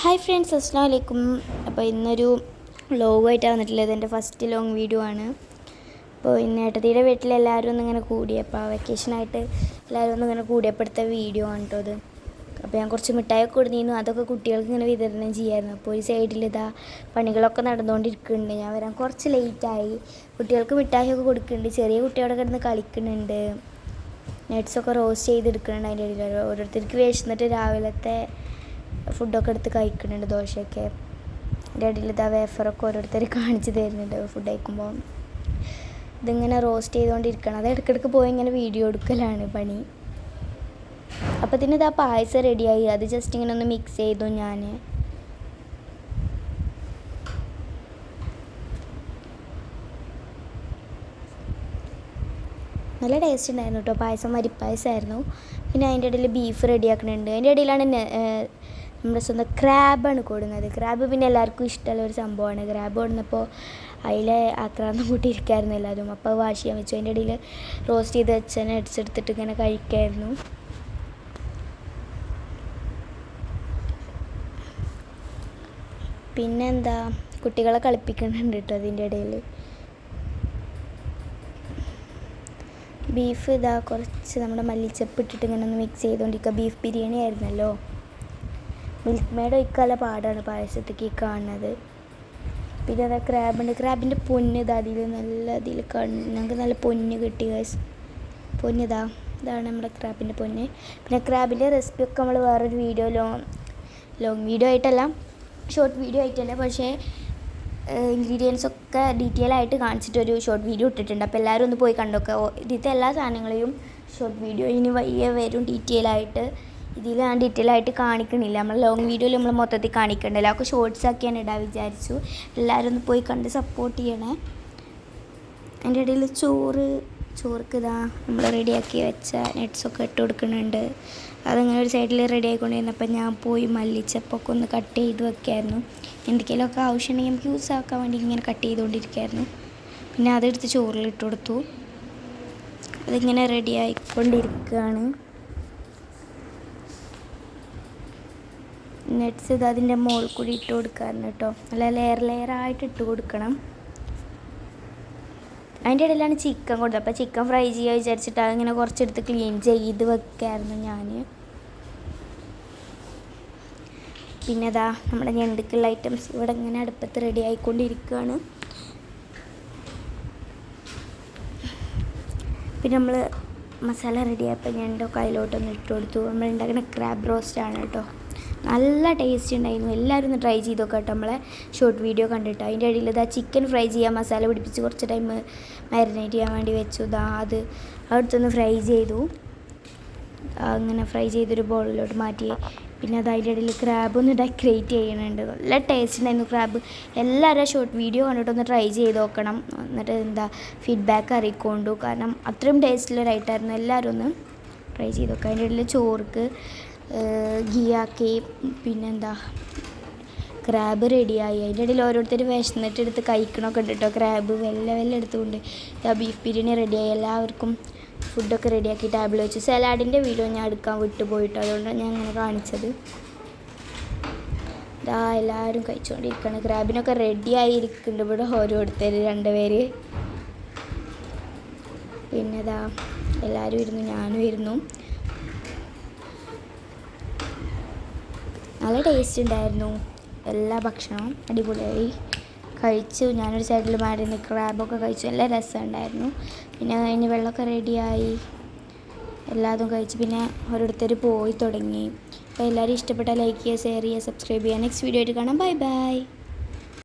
Hi friends, അസ്സലാമു അലൈക്കും. അപ്പോൾ ഇന്നൊരു വ്ലോഗായിട്ടാണ് വന്നിട്ടുള്ളത്. എൻ്റെ ഫസ്റ്റ് ലോങ് വീഡിയോ ആണ്. അപ്പോൾ ഇന്ന് ഏട്ടത്തിയുടെ വീട്ടിലെല്ലാവരും ഒന്നിങ്ങനെ കൂടിയപ്പോൾ വെക്കേഷനായിട്ട് എല്ലാവരും ഒന്നിങ്ങനെ കൂടിയപ്പെടുത്ത വീഡിയോ ആണ് കേട്ടോ അത്. അപ്പോൾ ഞാൻ കുറച്ച് മിഠായിയൊക്കെ കൊടുത്തിരുന്നു, അതൊക്കെ കുട്ടികൾക്ക് ഇങ്ങനെ വിതരണം ചെയ്യായിരുന്നു. അപ്പോൾ ഈ സൈഡിൽ ഇതാ പണികളൊക്കെ നടന്നുകൊണ്ടിരിക്കുന്നുണ്ട്. ഞാൻ വരാൻ കുറച്ച് ലേറ്റായി. കുട്ടികൾക്ക് മിഠായിയൊക്കെ കൊടുക്കുന്നുണ്ട്, ചെറിയ കുട്ടികളെ കിടന്ന് കളിക്കുന്നുണ്ട്, നട്ട്സൊക്കെ റോസ്റ്റ് ചെയ്തെടുക്കുന്നുണ്ട്. അതിൻ്റെ ഇടയിൽ ഓരോരുത്തർക്ക് വിശന്നിട്ട് രാവിലത്തെ ഫുഡൊക്കെ എടുത്ത് കഴിക്കുന്നുണ്ട്, ദോശയൊക്കെ. അതിൻ്റെ ഇടയിൽ ഇതാ വേഫറൊക്കെ ഓരോരുത്തർ കാണിച്ച് തരുന്നുണ്ട് ഫുഡ് കഴിക്കുമ്പോൾ. ഇതിങ്ങനെ റോസ്റ്റ് ചെയ്തുകൊണ്ടിരിക്കണം, അത് ഇടയ്ക്കിടയ്ക്ക് പോയി ഇങ്ങനെ വീഡിയോ എടുക്കലാണ് പണി. അപ്പോൾ തന്നെ ഇതാ പായസം റെഡിയായി, അത് ജസ്റ്റ് ഇങ്ങനെ ഒന്ന് മിക്സ് ചെയ്തു ഞാൻ. നല്ല ടേസ്റ്റ് ഉണ്ടായിരുന്നു കേട്ടോ പായസം, അരിപ്പായസമായിരുന്നു. പിന്നെ അതിൻ്റെ ഇടയിൽ ബീഫ് റെഡിയാക്കുന്നുണ്ട്. അതിൻ്റെ ഇടയിലാണ് നമ്മുടെ സ്വന്തം ക്രാബാണ് കൊടുക്കുന്നത്. ക്രാബ് പിന്നെ എല്ലാവർക്കും ഇഷ്ടമുള്ള ഒരു സംഭവമാണ്. ക്രാബ് കൊടുന്നപ്പോൾ അതിലെ ആക്രാന്തം കൂട്ടിയിരിക്കായിരുന്നു എല്ലാവരും. അപ്പോൾ വാഷ് ചെയ്യാൻ വെച്ചു. അതിൻ്റെ ഇടയിൽ റോസ്റ്റ് ചെയ്ത് വെച്ചതിനെ അടിച്ചെടുത്തിട്ട് ഇങ്ങനെ കഴിക്കായിരുന്നു. പിന്നെന്താ, കുട്ടികളെ കളിപ്പിക്കുന്നുണ്ട് കേട്ടോ അതിൻ്റെ ഇടയിൽ. ബീഫ് ഇതാ കുറച്ച് നമ്മുടെ മല്ലിച്ചപ്പ് ഇട്ടിട്ട് ഇങ്ങനെ ഒന്ന് മിക്സ് ചെയ്തുകൊണ്ടിരിക്കുക. ബീഫ് ബിരിയാണി ആയിരുന്നല്ലോ. മിൽക്ക് മെയ്ഡ് ഒഴിക്കാനുള്ള പാടാണ് പായസത്തേക്ക് കാണുന്നത്. പിന്നെ അതാ ക്രാബുണ്ട്, ക്രാബിൻ്റെ പൊന്ന് ഇതാ അതിൽ നല്ല ഞങ്ങൾക്ക് നല്ല പൊന്ന് കിട്ടി ഗൈസ്. പൊന്നിതാ, ഇതാണ് നമ്മുടെ ക്രാബിൻ്റെ പൊന്ന്. പിന്നെ ക്രാബിൻ്റെ റെസിപ്പിയൊക്കെ നമ്മൾ വേറൊരു വീഡിയോ ലോങ് വീഡിയോ ആയിട്ടല്ല, ഷോർട്ട് വീഡിയോ ആയിട്ടല്ല, പക്ഷേ ഇൻഗ്രീഡിയൻസ് ഒക്കെ ഡീറ്റെയിൽ ആയിട്ട് കാണിച്ചിട്ടൊരു ഷോർട്ട് വീഡിയോ ഇട്ടിട്ടുണ്ട്. അപ്പോൾ എല്ലാവരും ഒന്ന് പോയി കണ്ടോക്കുക. ഇതിലത്തെ എല്ലാ സാധനങ്ങളെയും ഷോർട്ട് വീഡിയോ ഇനി വയ്യ വരും ഡീറ്റെയിൽ ആയിട്ട്. ഇതിൽ ഞാൻ ഡീറ്റെയിൽ ആയിട്ട് കാണിക്കണില്ല, നമ്മൾ ലോങ് വീഡിയോയിൽ നമ്മൾ മൊത്തത്തിൽ കാണിക്കണ്ടല്ലോ. ഒക്കെ ഷോർട്സ് ആക്കിയാണ് ഇടാൻ വിചാരിച്ചു. എല്ലാവരും ഒന്ന് പോയി കണ്ട് സപ്പോർട്ട് ചെയ്യണേ. അതിൻ്റെ ഇടയിൽ ചോർക്ക് ഇതാ നമ്മൾ റെഡിയാക്കി വെച്ച നട്ട്സൊക്കെ ഇട്ട് കൊടുക്കുന്നുണ്ട്. അതങ്ങനെ ഒരു സൈഡിൽ റെഡി ആയിക്കൊണ്ടിരുന്നപ്പോൾ ഞാൻ പോയി മല്ലിച്ചപ്പൊക്കെ ഒന്ന് കട്ട് ചെയ്ത് വെക്കായിരുന്നു. എന്തെങ്കിലുമൊക്കെ ആവശ്യമുണ്ടെങ്കിൽ നമുക്ക് യൂസ് ആക്കാൻ വേണ്ടി ഇങ്ങനെ കട്ട് ചെയ്തുകൊണ്ടിരിക്കുകയായിരുന്നു. പിന്നെ അതെടുത്ത് ചോറിലിട്ട് കൊടുത്തു. അതിങ്ങനെ റെഡി ആയിക്കൊണ്ടിരിക്കുകയാണ്. നട്ട്സ് ഇത് അതിൻ്റെ മുകളിൽ കൂടി ഇട്ട് കൊടുക്കാറുണ്ട് കേട്ടോ. നല്ല ലെയറായിട്ട് ഇട്ട് കൊടുക്കണം. അതിൻ്റെ ഇടയിലാണ് ചിക്കൻ കൊടുത്തത്. അപ്പോൾ ചിക്കൻ ഫ്രൈ ചെയ്യുക വിചാരിച്ചിട്ട് അതിങ്ങനെ കുറച്ചെടുത്ത് ക്ലീൻ ചെയ്ത് വെക്കായിരുന്നു ഞാൻ. പിന്നെ അതാ നമ്മുടെ ഞണ്ടുക്കുള്ള ഐറ്റംസ് ഇവിടെ ഇങ്ങനെ അടുപ്പത്ത് റെഡി ആയിക്കൊണ്ടിരിക്കുകയാണ്. പിന്നെ നമ്മൾ മസാല റെഡിയായപ്പോൾ ഞണ്ടൊക്കെ അതിലോട്ടൊന്ന് ഇട്ട് കൊടുത്തു. നമ്മൾ ഉണ്ടാക്കുന്ന ക്രാബ് റോസ്റ്റാണ് കേട്ടോ. നല്ല ടേസ്റ്റ് ഉണ്ടായിരുന്നു. എല്ലാവരും ഒന്ന് ട്രൈ ചെയ്ത് നോക്കാം കേട്ടോ നമ്മളെ ഷോർട്ട് വീഡിയോ കണ്ടിട്ട്. അതിൻ്റെ ഇടയിൽ ഇതാ ചിക്കൻ ഫ്രൈ ചെയ്യാൻ മസാല പിടിപ്പിച്ച് കുറച്ച് ടൈം മാരിനേറ്റ് ചെയ്യാൻ വേണ്ടി വെച്ചു. അത് അടുത്തൊന്ന് ഫ്രൈ ചെയ്തു. അങ്ങനെ ഫ്രൈ ചെയ്തൊരു ബോളിലോട്ട് മാറ്റി. പിന്നെ അത് അതിൻ്റെ ഇടയിൽ ക്രാബ് ഒന്ന് ഡെക്കറേറ്റ് ചെയ്യുന്നുണ്ട്. നല്ല ടേസ്റ്റ് ഉണ്ടായിരുന്നു ക്രാബ്. എല്ലാവരും ഷോർട്ട് വീഡിയോ കണ്ടിട്ടൊന്ന് ട്രൈ ചെയ്ത് നോക്കണം. എന്നിട്ട് ഫീഡ്ബാക്ക് അറിയിക്കൊണ്ടു. കാരണം അത്രയും ടേസ്റ്റുള്ളൊരായിട്ടായിരുന്നു. എല്ലാവരും ഒന്ന് ട്രൈ ചെയ്ത് നോക്കുക. അതിൻ്റെ ഇടയിൽ ചോർക്ക് ഗിയാക്കി ക്രാബ് റെഡിയായി. അതിൻ്റെ ഇടയിൽ ഓരോരുത്തർ വിശന്നിട്ട് എടുത്ത് കഴിക്കണമൊക്കെ ഉണ്ട് കേട്ടോ. ക്രാബ് വെല്ല എടുത്തുകൊണ്ട് ബീഫ് ബിരിയാണി റെഡിയായി. എല്ലാവർക്കും ഫുഡൊക്കെ റെഡിയാക്കി ടേബിൾ വെച്ചു. സലാഡിൻ്റെ വീഡിയോ ഞാൻ എടുക്കാൻ വിട്ടുപോയിട്ടോ, അതുകൊണ്ടാണ് ഞാൻ അങ്ങനെ കാണിച്ചത്. എല്ലാവരും കഴിച്ചുകൊണ്ടിരിക്കുകയാണ്. ക്രാബിനൊക്കെ റെഡിയായിരിക്കുന്നുണ്ട് ഇവിടെ ഓരോരുത്തർ 2 പേര്. പിന്നെ എല്ലാവരും ഇരുന്നു, ഞാനും ഇരുന്നു. നല്ല ടേസ്റ്റ് ഉണ്ടായിരുന്നു. എല്ലാ ഭക്ഷണവും അടിപൊളിയായി കഴിച്ചു. ഞാനൊരു സൈഡിൽ മാറി ക്രാബൊക്കെ കഴിച്ചു. നല്ല രസമുണ്ടായിരുന്നു. പിന്നെ അതിന് വെള്ളമൊക്കെ റെഡിയായി, എല്ലാതും കഴിച്ച് പിന്നെ ഓരോരുത്തർ പോയി തുടങ്ങി. അപ്പോൾ എല്ലാവരും ഇഷ്ടപ്പെട്ടാൽ ലൈക്ക് ചെയ്യുക, ഷെയർ ചെയ്യുക, സബ്സ്ക്രൈബ് ചെയ്യുക. നെക്സ്റ്റ് വീഡിയോ ആയിട്ട് കാണാം. Bye bye.